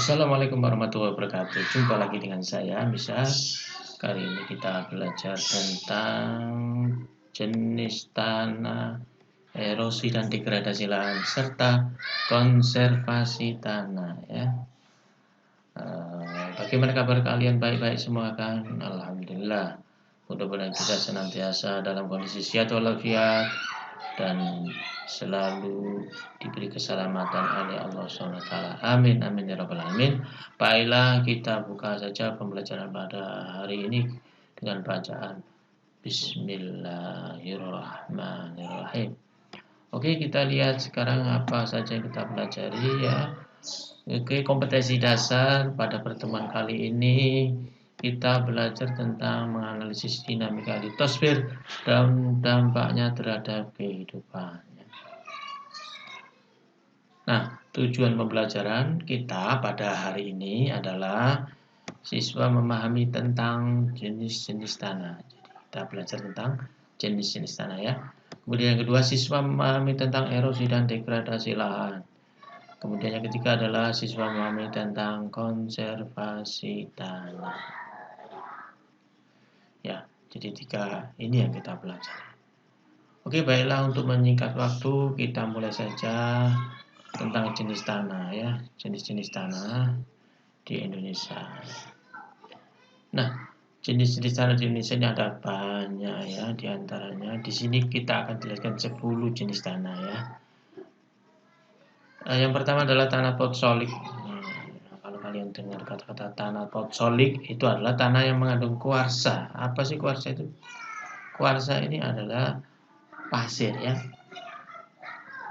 Assalamualaikum warahmatullahi wabarakatuh. Jumpa lagi dengan saya, Misal. Kali ini kita belajar tentang jenis tanah, erosi dan degradasi lahan, serta konservasi tanah. Ya. Bagaimana kabar kalian? Baik-baik semua kan? Alhamdulillah. Mudah-mudahan kita senantiasa dalam kondisi sehat walafiat dan selalu diberi keselamatan oleh Allah SWT. Amin, amin ya rabbal alamin. Baiklah, kita buka saja pembelajaran pada hari ini dengan bacaan Bismillahirrahmanirrahim. Oke, kita lihat sekarang apa saja yang kita pelajari ya. Oke, kompetensi dasar pada pertemuan kali ini kita belajar tentang menganalisis dinamika litosfer dan dampaknya terhadap kehidupan. Nah, tujuan pembelajaran kita pada hari ini adalah siswa memahami tentang jenis-jenis tanah. Jadi, kita belajar tentang jenis-jenis tanah ya. Kemudian yang kedua, siswa memahami tentang erosi dan degradasi lahan. Kemudian yang ketiga adalah siswa memahami tentang konservasi tanah. Ya, jadi tiga ini yang kita pelajari. Oke, baiklah, untuk menyingkat waktu kita mulai saja tentang jenis tanah ya, jenis-jenis tanah di Indonesia. Nah, jenis-jenis tanah di Indonesia ini ada banyak ya, diantaranya di sini kita akan jelaskan 10 jenis tanah ya. Yang pertama adalah tanah potsolik. Kalau kalian dengar kata-kata tanah potsolik, itu adalah tanah yang mengandung kuarsa. Apa sih kuarsa itu? Kuarsa ini adalah pasir ya.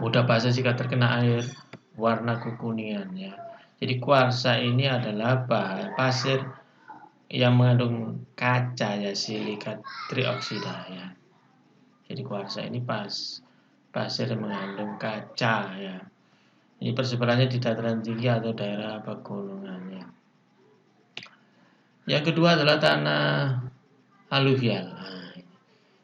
Mudah basah jika terkena air, warna kekuningan ya. Jadi kuarsa ini adalah pasir yang mengandung kaca ya, silikat trioksida ya. Jadi kuarsa ini pasir yang mengandung kaca ya. Ini persebarannya di dataran tinggi atau daerah pegunungan ya. Yang kedua adalah tanah aluvial.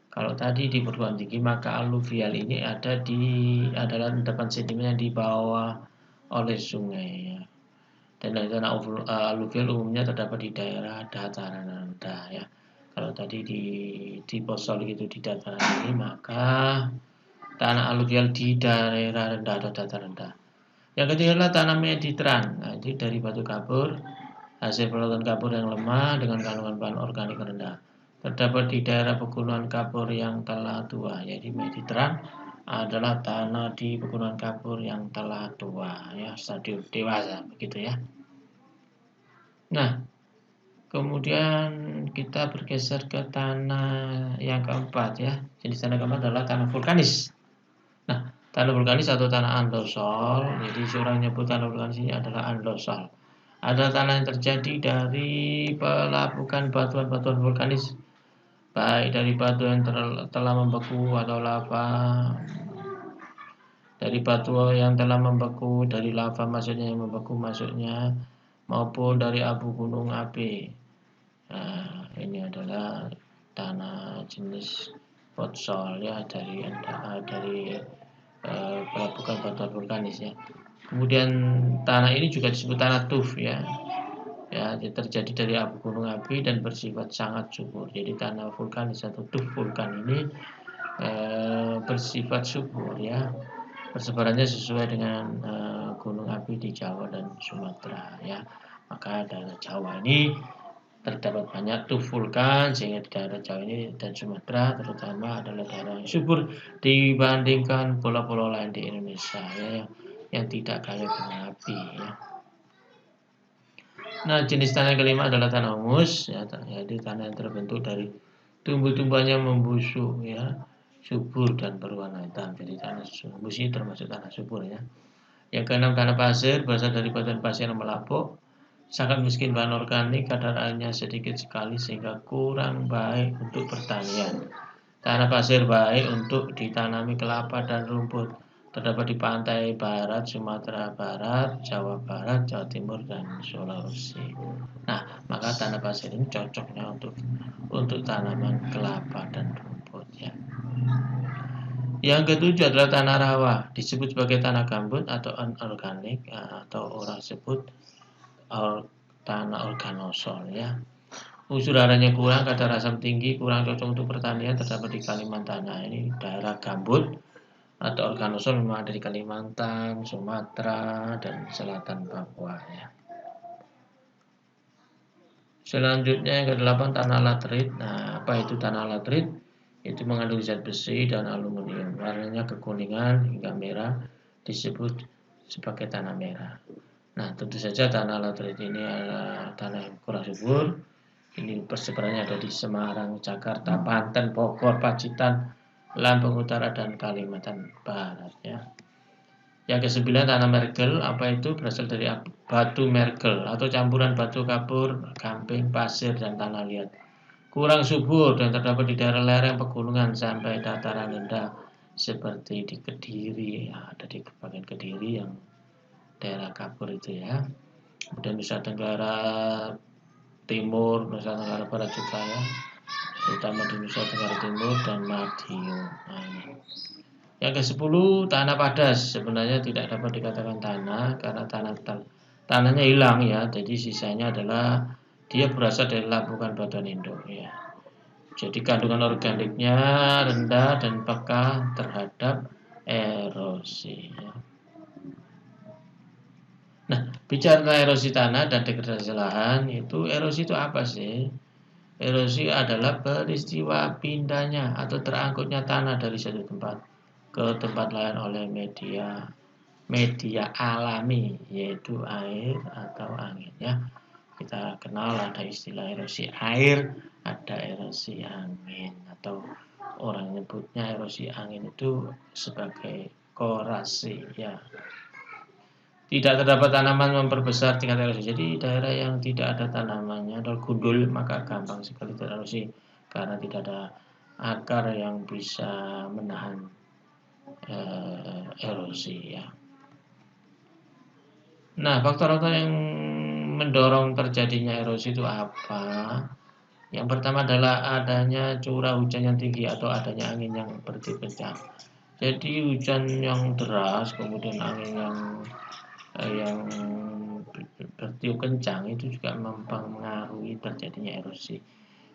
Kalau tadi di perguruan tinggi, maka aluvial ini adalah endapan sedimen yang dibawa oleh sungai ya. Dan tanah aluvial umumnya terdapat di daerah dataran rendah ya. Kalau tadi di potsolik itu di dataran tinggi, maka tanah aluvial di daerah rendah atau dataran rendah. Yang ketiga adalah tanah mediteran. Nah, ini dari batu kapur, hasil pelautan kapur yang lemah dengan kandungan bahan organik rendah. Terdapat di daerah pegunungan kapur yang telah tua. Jadi mediteran adalah tanah di pegunungan kapur yang telah tua, ya, stadium dewasa, begitu ya. Nah, kemudian kita bergeser ke tanah yang keempat ya. Jenis tanah keempat adalah tanah vulkanis. Nah, tanah vulkanis atau tanah andosol, jadi seorang nyebut tanah vulkanis ini adalah andosol. Ada tanah yang terjadi dari pelapukan batuan-batuan vulkanis, baik dari batu yang telah membeku atau lava, dari batu yang telah membeku, dari lava maksudnya yang membeku maksudnya, maupun dari abu gunung api. Nah, ini adalah tanah jenis potsol ya, dari pelapukan batuan vulkanis ya. Kemudian tanah ini juga disebut tanah tuf ya. Ya, terjadi dari abu gunung api dan bersifat sangat subur. Jadi tanah vulkanis atau tuf vulkan ini bersifat subur ya. Persebarannya sesuai dengan gunung api di Jawa dan Sumatera ya. Maka daerah Jawa ini terdapat banyak tuf vulkan, sehingga di daerah Jawa ini dan Sumatera terutama adalah daerah yang subur dibandingkan pulau-pulau lain di Indonesia ya, yang tidak kaya gunung api ya. Nah, jenis tanah kelima adalah tanah humus ya, yaitu tanah yang terbentuk dari tumbuh-tumbuhan yang membusuk ya, subur dan berwarna hitam. Jadi tanah humus ini termasuk tanah subur ya. Yang keenam tanah pasir, berasal dari batuan pasir yang melapuk, sangat miskin bahan organik, kadar airnya sedikit sekali sehingga kurang baik untuk pertanian. Tanah pasir baik untuk ditanami kelapa dan rumput. Terdapat di pantai barat, Sumatera Barat, Jawa Barat, Jawa Timur, dan Sulawesi. Nah, maka tanah pasir ini cocoknya untuk tanaman kelapa dan rumput ya. Yang ketujuh adalah tanah rawa, disebut sebagai tanah gambut atau anorganik, atau orang sebut tanah organosol ya. Unsur haranya kurang, kadar asam tinggi, kurang cocok untuk pertanian terdapat di Kalimantan. Nah, ini daerah gambut atau organosol memang ada di Kalimantan, Sumatera, dan selatan Papua ya. Selanjutnya yang ke-8 tanah laterit. Nah, apa itu tanah laterit? Itu mengandung zat besi dan aluminium. Warnanya kekuningan hingga merah, disebut sebagai tanah merah. Nah, tentu saja tanah laterit ini adalah tanah yang kurang subur. Ini persebarannya ada di Semarang, Jakarta, Banten, Bogor, Pacitan, Lampung Utara, dan Kalimantan Barat ya. Yang ke-9 tanah mergel. Apa itu? Berasal dari batu mergel atau campuran batu kapur, gamping, pasir, dan tanah liat. Kurang subur dan terdapat di daerah lereng pegunungan sampai dataran rendah seperti di Kediri ya, ada di bagian Kediri yang daerah kapur itu ya. Kemudian Nusa Tenggara Timur, Nusa Tenggara Barat juga ya, terutama di Nusa Tenggara Timur dan Madiun. Nah, ini. Yang ke-10 tanah padas. Sebenarnya tidak dapat dikatakan tanah karena tanahnya hilang ya, jadi sisanya adalah dia berasal dari lapukan batuan Indo ya. Jadi kandungan organiknya rendah dan peka terhadap erosi ya. Nah, bicara tentang erosi tanah dan degradasi lahan, erosi itu apa sih? Erosi adalah peristiwa pindahnya atau terangkutnya tanah dari satu tempat ke tempat lain oleh media alami, yaitu air atau angin ya. Kita kenal ada istilah erosi air, ada erosi angin, atau orang nyebutnya erosi angin itu sebagai korasi ya. Tidak terdapat tanaman memperbesar tingkat erosi. Jadi daerah yang tidak ada tanamannya atau gundul maka gampang sekali tererosi karena tidak ada akar yang bisa menahan erosi ya. Nah, faktor-faktor yang mendorong terjadinya erosi itu apa? Yang pertama adalah adanya curah hujan yang tinggi atau adanya angin yang bertiup kencang. Jadi hujan yang deras, kemudian angin yang bertiup kencang itu juga mempengaruhi terjadinya erosi.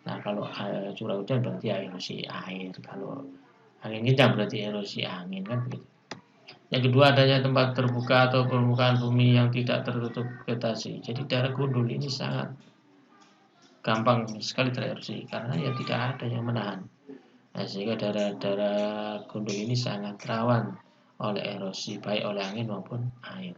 Nah, kalau curah hujan berarti erosi air, kalau angin kencang berarti erosi angin kan begitu. Yang kedua adanya tempat terbuka atau permukaan bumi yang tidak tertutup vegetasi. Jadi daerah gundul ini sangat gampang sekali tererosi karena ya tidak ada yang menahan. Nah, sehingga daerah-daerah gundul ini sangat rawan oleh erosi baik oleh angin maupun air.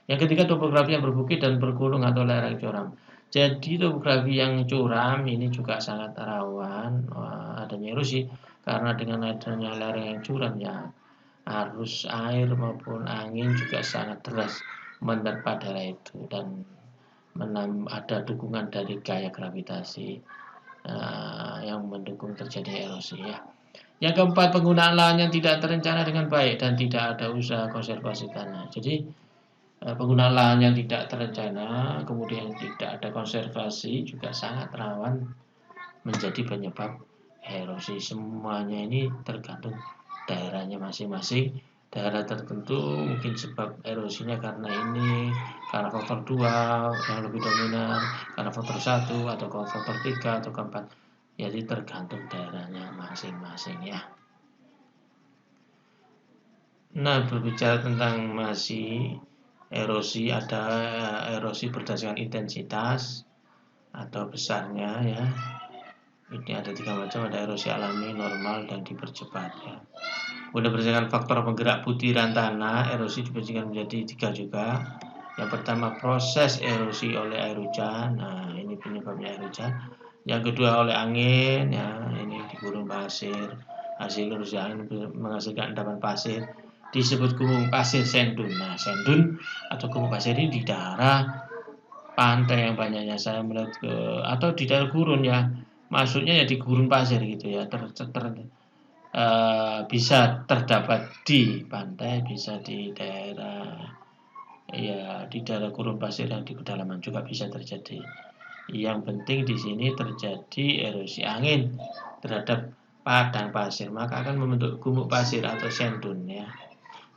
Yang ketiga topografi yang berbukit dan bergunung atau lereng curam. Jadi topografi yang curam ini juga sangat rawan adanya erosi karena dengan adanya lereng yang curam ya arus air maupun angin juga sangat deras menerpa daerah itu dan ada dukungan dari gaya gravitasi yang mendukung terjadi erosi ya. Yang keempat, penggunaan lahan yang tidak terencana dengan baik dan tidak ada usaha konservasi tanah. Jadi penggunaan lahan yang tidak terencana, kemudian tidak ada konservasi juga sangat rawan menjadi penyebab erosi. Semuanya ini tergantung daerahnya masing-masing. Daerah tertentu mungkin sebab erosinya karena ini, karena faktor 2 yang lebih dominan, karena faktor 1 atau faktor 3 atau keempat. Jadi tergantung daerahnya masing-masing ya. Nah, berbicara tentang masih erosi, ada erosi berdasarkan intensitas atau besarnya ya. Ini ada 3 macam, ada erosi alami, normal, dan dipercepat ya. Kemudian berdasarkan faktor penggerak butiran tanah, erosi dibagikan menjadi 3 juga. Yang pertama proses erosi oleh air hujan, nah ini penyebabnya air hujan. Yang kedua oleh angin, ya ini di gurun pasir, hasil erosi angin menghasilkan endapan pasir, disebut gumuk pasir sendun. Nah sendun atau gumuk pasir ini di daerah pantai yang banyaknya saya melihat atau di daerah gurun ya, maksudnya ya di gurun pasir gitu ya, bisa terdapat di pantai, bisa di daerah gurun pasir yang di pedalaman juga bisa terjadi. Yang penting di sini terjadi erosi angin terhadap padang pasir, maka akan membentuk gumuk pasir atau sendun ya.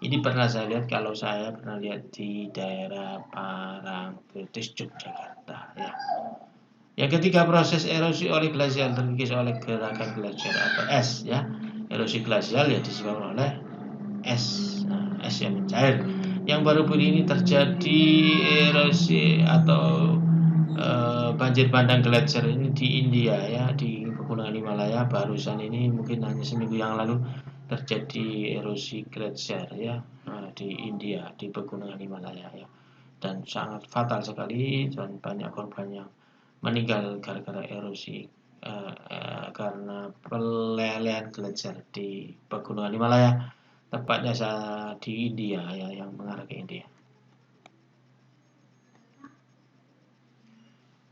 Ini pernah saya lihat kalau saya pernah lihat di daerah Parangtritis, Yogyakarta ya. Yang ketiga, proses erosi oleh glasial terkikis oleh gerakan glasial atau es ya. Erosi glasial ya disebabkan oleh es, es yang mencair. Yang baru-baru ini terjadi erosi atau banjir bandang glasier ini di India ya, di pegunungan Himalaya. Barusan ini mungkin hanya seminggu yang lalu terjadi erosi glasier ya di India, di pegunungan Himalaya ya, dan sangat fatal sekali dan banyak korban yang meninggal gara-gara erosi karena pelelehan glasier di pegunungan Himalaya, tepatnya di India ya, yang mengarah ke India.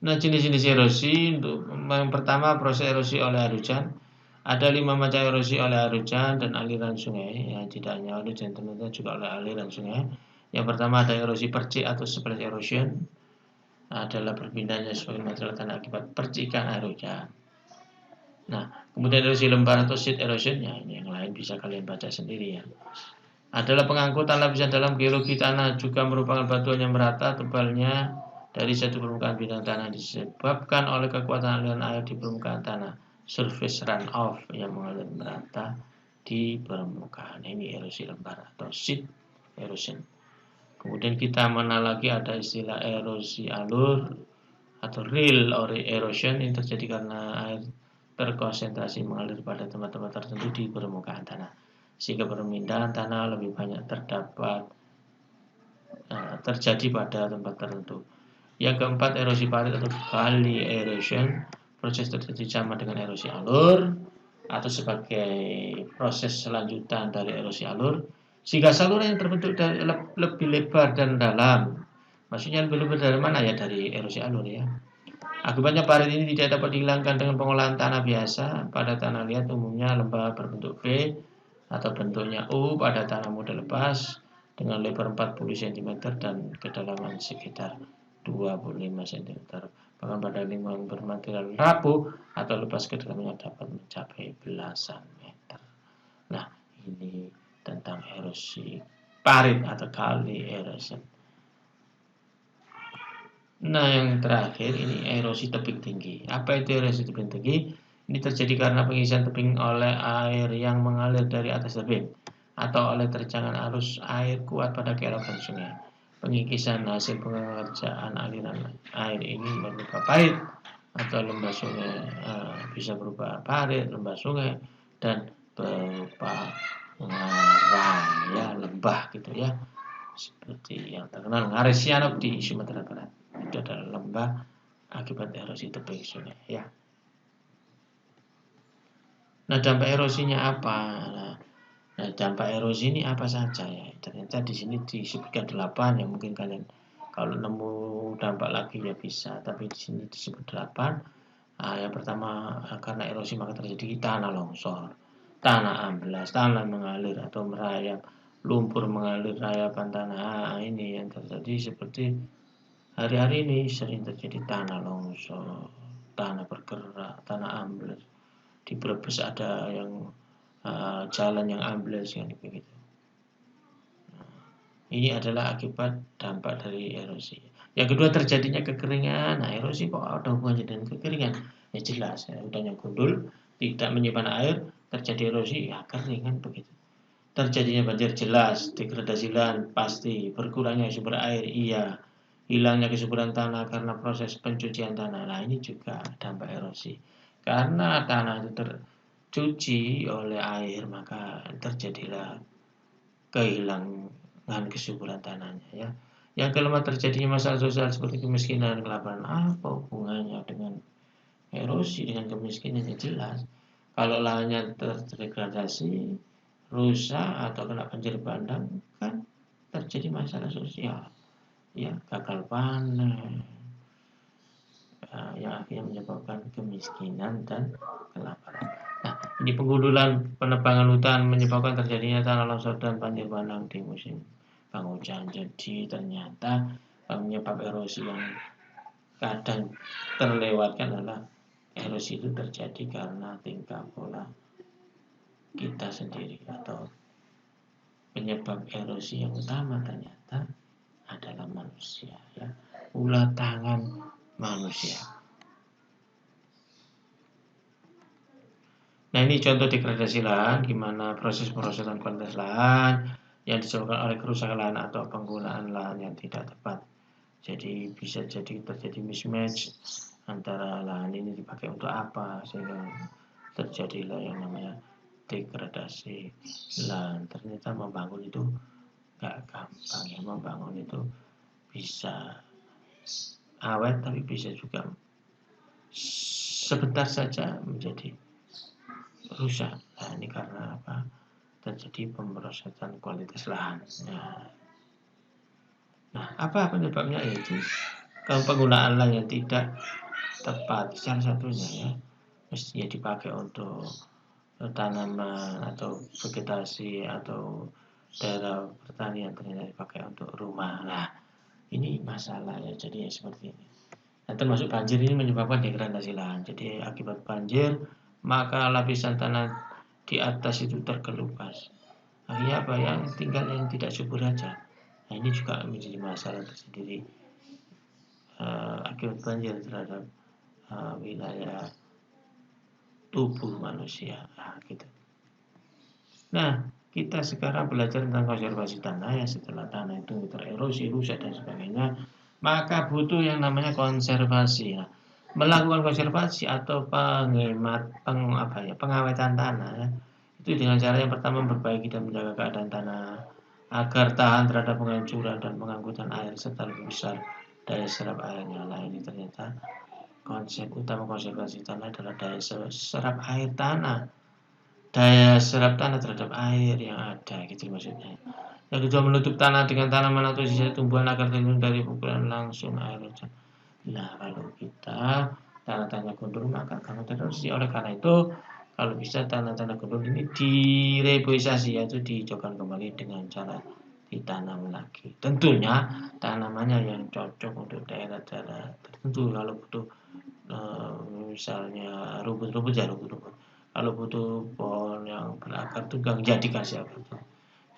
Nah, jenis-jenis erosi untuk yang pertama, proses erosi oleh air hujan. Ada 5 macam erosi oleh air hujan dan aliran sungai. Ya, tidak hanya oleh hujan, ternyata juga oleh aliran sungai. Yang pertama ada erosi percik atau splash erosion. Adalah berpindahnya sebagai material tanah akibat percikan air hujan. Nah, kemudian erosi lembar atau sheet erosion, ya ini yang lain bisa kalian baca sendiri ya. Adalah pengangkutan lapisan dalam geologi tanah, juga merupakan batuan yang merata tebalnya dari satu permukaan bidang tanah disebabkan oleh kekuatan aliran air di permukaan tanah, surface runoff yang mengalir merata di permukaan. Ini erosi lembar atau sheet erosion. Kemudian kita mengenal lagi ada istilah erosi alur atau rill erosion yang terjadi karena air terkonsentrasi mengalir pada tempat-tempat tertentu di permukaan tanah, sehingga permindahan tanah lebih banyak terjadi pada tempat tertentu. Yang keempat, erosi parit atau valley erosion. Proses terjadi sama dengan erosi alur atau sebagai proses selanjutan dari erosi alur, sehingga saluran yang terbentuk lebih lebar dan dalam. Maksudnya lebih lebar dari mana ya? Dari erosi alur ya. Akibatnya parit ini tidak dapat dihilangkan dengan pengolahan tanah biasa. Pada tanah liat umumnya lembah berbentuk V atau bentuknya U pada tanah mudah lepas dengan lebar 40 cm dan kedalaman sekitar 25 cm. Bahkan pada lingkungan bermaterial rapuh atau lepas, kedalamannya dapat mencapai belasan meter. Nah, ini tentang erosi parit atau valley erosion. Nah, yang terakhir ini erosi tebing tinggi. Apa itu erosi tebing tinggi? Ini terjadi karena pengisian tebing oleh air yang mengalir dari atas tebing atau oleh terjangan arus air kuat pada kelokan sungai. Pengikisan hasil pengerjaan aliran air ini berupa parit atau lembah sungai, bisa berupa parit, lembah sungai, dan berupa ngarai ya, lembah gitu ya. Seperti yang terkenal Ngarai Sianok di Sumatera Barat. Itu adalah lembah akibat erosi tebing sungai ya. Nah, dampak erosinya apa? Nah, dampak erosi ini apa saja ya? Ternyata di sini disebutkan 8 ya, mungkin kalian kalau nemu dampak lagi ya bisa, tapi di sini disebut 8. Yang pertama, karena erosi maka terjadi tanah longsor, tanah amblas, tanah mengalir atau merayap, lumpur mengalir rayapan tanah. Ini yang terjadi seperti hari-hari ini sering terjadi tanah longsor, tanah bergerak, tanah ambles. Di Brebes ada yang jalan yang ambles kan begitu. Ini adalah akibat dampak dari erosi. Yang kedua, terjadinya kekeringan. Nah, erosi kok ada hubungannya dengan kekeringan? Ya jelas, ya, hutan yang gundul, tidak menyimpan air, terjadi erosi, ya kering kan begitu. Terjadinya banjir jelas, degradasi lahan pasti, berkurangnya sumber air iya, hilangnya kesuburan tanah karena proses pencucian tanah. Nah, ini juga dampak erosi. Karena tanah itu tercuci oleh air, maka terjadilah kehilangan kesuburan tanahnya ya. Yang kelima, terjadinya masalah sosial seperti kemiskinan, kelaparan. Apa hubungannya dengan erosi dengan kemiskinan? Ya jelas. Kalau lahannya terdegradasi, rusak atau kena banjir bandang, kan terjadi masalah sosial. Ya, gagal panen, yang akhirnya menyebabkan kemiskinan dan kelaparan. Nah, ini penggundulan penebangan hutan menyebabkan terjadinya tanah longsor dan banjir bandang di musim penghujan. Jadi ternyata penyebab erosi yang kadang terlewatkan adalah erosi itu terjadi karena tingkah pola kita sendiri atau penyebab erosi yang utama ternyata adalah manusia, ya, ulah tangan manusia. Nah, ini contoh degradasi lahan, gimana proses perosotan kualitas lahan yang disebabkan oleh kerusakan lahan atau penggunaan lahan yang tidak tepat. Jadi bisa jadi terjadi mismatch antara lahan ini dipakai untuk apa, sehingga terjadilah yang namanya degradasi lahan. Ternyata membangun itu gak gampang, ya. Membangun itu bisa awet, tapi bisa juga sebentar saja menjadi rusak. Nah, ini karena apa? Terjadi pemerosotan kualitas lahan. Nah, apa penyebabnya? Yaitu penggunaan lahan yang tidak tepat. Salah satunya, ya, mestinya dipakai untuk tanaman atau vegetasi atau daerah pertanian, ternyata dipakai untuk rumah. Nah, ini masalah, ya. Jadi seperti ini. Nah, termasuk banjir ini menyebabkan degradasi lahan. Jadi akibat banjir, maka lapisan tanah di atas itu terkelupas. Akhirnya apa, yang tinggal yang tidak subur saja. Nah, ini juga menjadi masalah tersendiri akibat banjir terhadap wilayah tubuh manusia. Gitu. Nah, kita sekarang belajar tentang konservasi tanah, ya. Setelah tanah itu tererosi, rusak dan sebagainya, maka butuh yang namanya konservasi. Nah, melakukan konservasi atau pengawetan tanah, ya, itu dengan cara yang pertama memperbaiki dan menjaga keadaan tanah agar tahan terhadap penghancuran dan pengangkutan air serta lebih besar daya serap airnya. Nah, ini ternyata konsep utama konservasi tanah adalah daya serap air tanah. Daya serap tanah terhadap air yang ada, gitu maksudnya. Yang kedua, menutup tanah dengan tanaman atau sisa tumbuhan agar terlindung dari pukulan langsung air hujan. Nah, kalau kita tanah-tanah gundul maka akan tererosi. Oleh karena itu, kalau bisa tanah-tanah gundul ini direboisasi, yaitu dihijaukan kembali dengan cara ditanam lagi. Tentunya tanamannya yang cocok untuk daerah-daerah tertentu. Kalau butuh misalnya rumput-rumput, ya rumput-rumput. Kalau butuh pohon yang berakar tunggang, ya dikasih akar tunggang.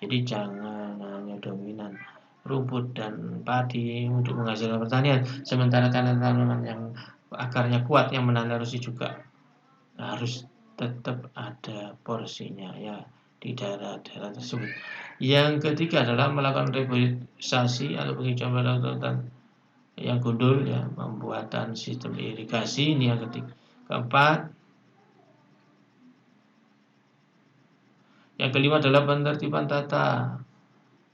Jadi jangan hanya dominan rumput dan padi untuk menghasilkan pertanian, sementara tanaman yang akarnya kuat yang menahan erosi juga harus tetap ada porsinya, ya, di daerah-daerah tersebut. Yang ketiga adalah melakukan reboisasi atau penghijauan lautan yang gundul, ya, pembuatan sistem irigasi. Ini yang ketiga. Keempat, yang kelima adalah penertiban tata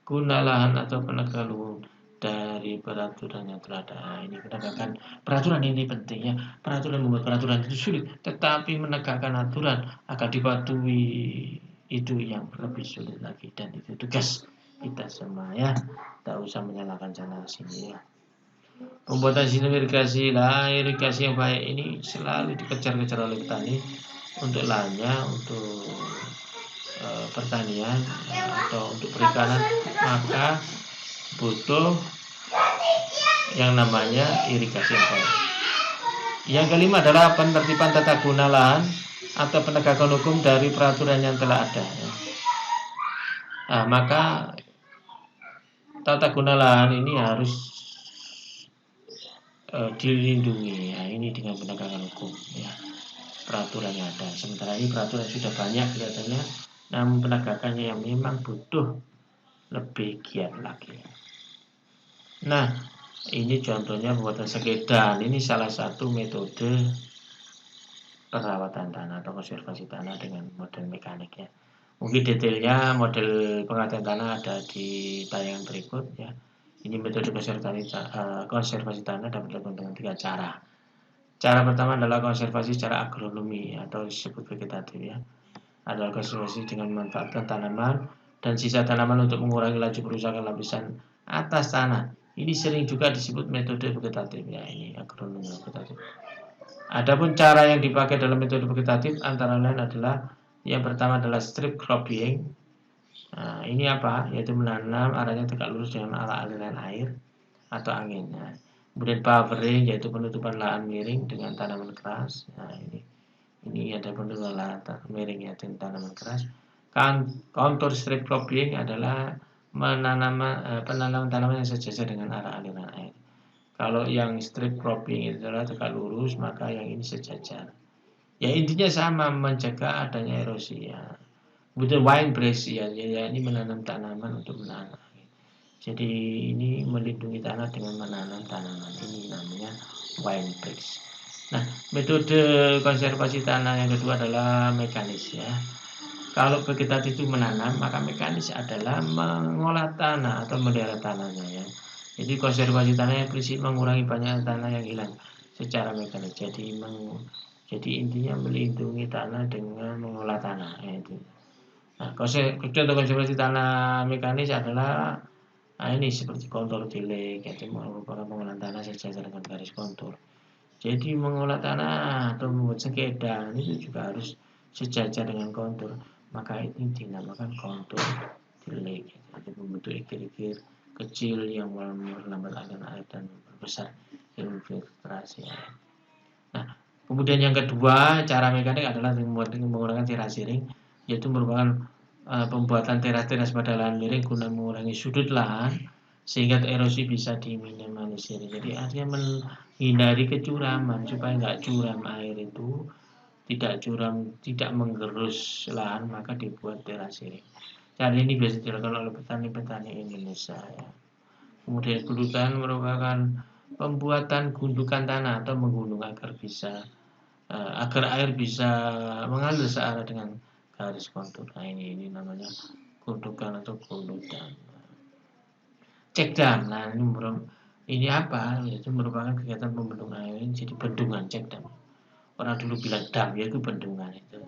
guna lahan atau penegakan hukum dari peraturan yang telah ada. Ini penegakan peraturan ini penting, ya. Peraturan, membuat peraturan itu sulit, tetapi menegakkan aturan agar dipatuhi itu yang lebih sulit lagi, dan itu tugas kita semua, ya. Tak usah menyalahkan sana sini, ya. Pembuatan sistem irigasi. Irigasi yang baik ini selalu dikejar-kejar oleh petani untuk lahannya, untuk pertanian, atau untuk perikanan, maka butuh yang namanya irigasi yang baik. Yang kelima adalah penertiban tata guna lahan atau penegakan hukum dari peraturan yang telah ada, ya. Nah, maka tata guna lahan ini harus dilindungi, ya, ini dengan penegakan hukum, ya, peraturan yang ada. Sementara ini peraturan sudah banyak kelihatannya, namun penegakannya yang memang butuh lebih giat lagi. Nah, ini contohnya pembuatan sekedan. Ini salah satu metode perawatan tanah atau konservasi tanah dengan model mekanik, ya. Mungkin detailnya model pengadaan tanah ada di tayangan berikut, ya. Ini metode konservasi tanah dapat dilakukan dengan 3 cara. Cara pertama adalah konservasi secara agronomi atau disebut vegetatif, ya. Adalah konservasi dengan memanfaatkan tanaman dan sisa tanaman untuk mengurangi laju kerusakan lapisan atas tanah. Ini sering juga disebut metode vegetatif, ya. Ini agronomi vegetatif. Adapun cara yang dipakai dalam metode vegetatif antara lain adalah yang pertama adalah strip cropping. Nah, ini apa? Yaitu menanam arahnya tegak lurus dengan arah aliran air atau angin. Nah, kemudian buffering, yaitu penutupan lahan miring dengan tanaman keras. Nah, ini ada penutupan lahan miring, ya, dengan tanaman keras. Contour strip cropping adalah penanaman tanaman yang sejajar dengan arah aliran air. Kalau yang strip cropping itu adalah tegak lurus, maka yang ini sejajar. Ya intinya sama, mencegah adanya erosi ya. Kemudian wine brace ya, ini menanam tanaman untuk menahan. Jadi ini melindungi tanah dengan menanam tanaman. Ini namanya wine brace. Nah, metode konservasi tanah yang kedua adalah mekanis ya. Kalau vegetatif itu menanam, maka mekanis adalah mengolah tanah atau melihara tanahnya ya. Jadi konservasi tanah yang prinsip mengurangi banyak tanah yang hilang secara mekanis. Jadi intinya melindungi tanah dengan mengolah tanah ya itu. Nah, contoh konservasi tanah mekanis adalah ini seperti kontur tilik, yaitu merupakan pengolahan tanah sejajar dengan garis kontur. Jadi mengolah tanah atau membuat sekedang itu juga harus sejajar dengan kontur. Maka ini dinamakan kontur tilik. Jadi membentuk ikir-ikir kecil yang melambat aliran air dan berbesar infiltrasi air. Nah, kemudian yang kedua cara mekanik adalah menggunakan tirasi ring, yaitu merupakan pembuatan teras-teras pada lahan miring guna mengurangi sudut lahan sehingga erosi bisa diminimalisir. Jadi artinya menghindari kecuraman supaya nggak curam air itu, tidak menggerus lahan, maka dibuat terasering. Cara ini biasa dilakukan oleh petani-petani Indonesia ya. Kemudian gundukan merupakan pembuatan gundukan tanah atau menggunung agar air bisa mengalir searah dengan garis kontur. Nah ini namanya gundukan atau gundukan. Cek dam. Nah ini apa? Itu merupakan kegiatan pembendungan air jadi bendungan cek dam. Orang dulu bilang dam, yaitu bendungan itu.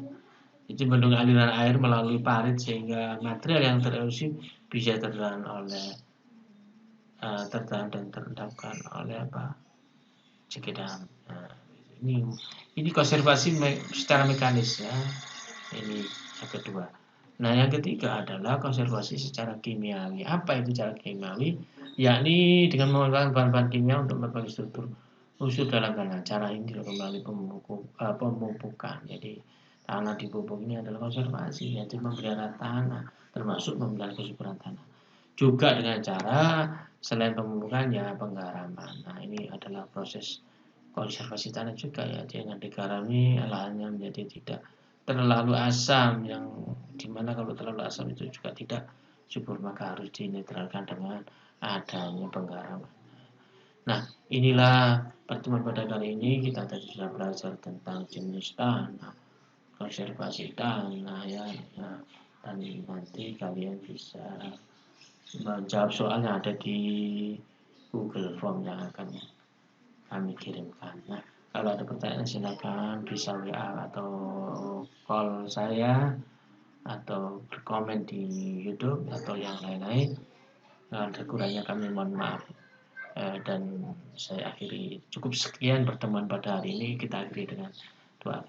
Itu bendung aliran air melalui parit sehingga material yang tererosi bisa tertahan dan terendapkan oleh cek dam. Nah, ini konservasi secara mekanis ya. Ini yang kedua. Nah, yang ketiga adalah konservasi secara kimiawi. Apa itu cara kimiawi? Yakni dengan menggunakan bahan-bahan kimia untuk berbagai struktur unsur dalam tanah. Cara ini dilakukan melalui pemupukan. Jadi tanah dipupuk ini adalah konservasi, yaitu memelihara tanah, termasuk memelihara kesuburan tanah. Juga dengan cara selain pemupukan ya penggaraman. Nah, ini adalah proses konservasi tanah juga ya, dengan digarami lahannya menjadi tidak terlalu asam, yang dimana kalau terlalu asam itu juga tidak subur, maka harus dinetralkan dengan adanya penggaraman. Nah, inilah pertemuan pada kali ini. Kita tadi sudah belajar tentang jenis tanah, konservasi tanah ya. Nah, dan nanti kalian bisa menjawab soal yang ada di Google Form yang akan kami kirimkan. Nah, kalau ada pertanyaan silakan bisa WA atau call saya atau berkomen di YouTube atau yang lain-lain. Ada kurangnya kami mohon maaf. Dan saya akhiri cukup sekian pertemuan pada hari ini. Kita akhiri dengan doa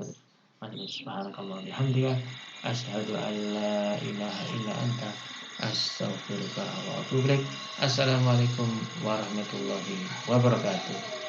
subhanakallah bihamdika asyhadu an la ilaha illa anta astaghfiruka wa atubu ilaik. Assalamualaikum warahmatullahi wabarakatuh.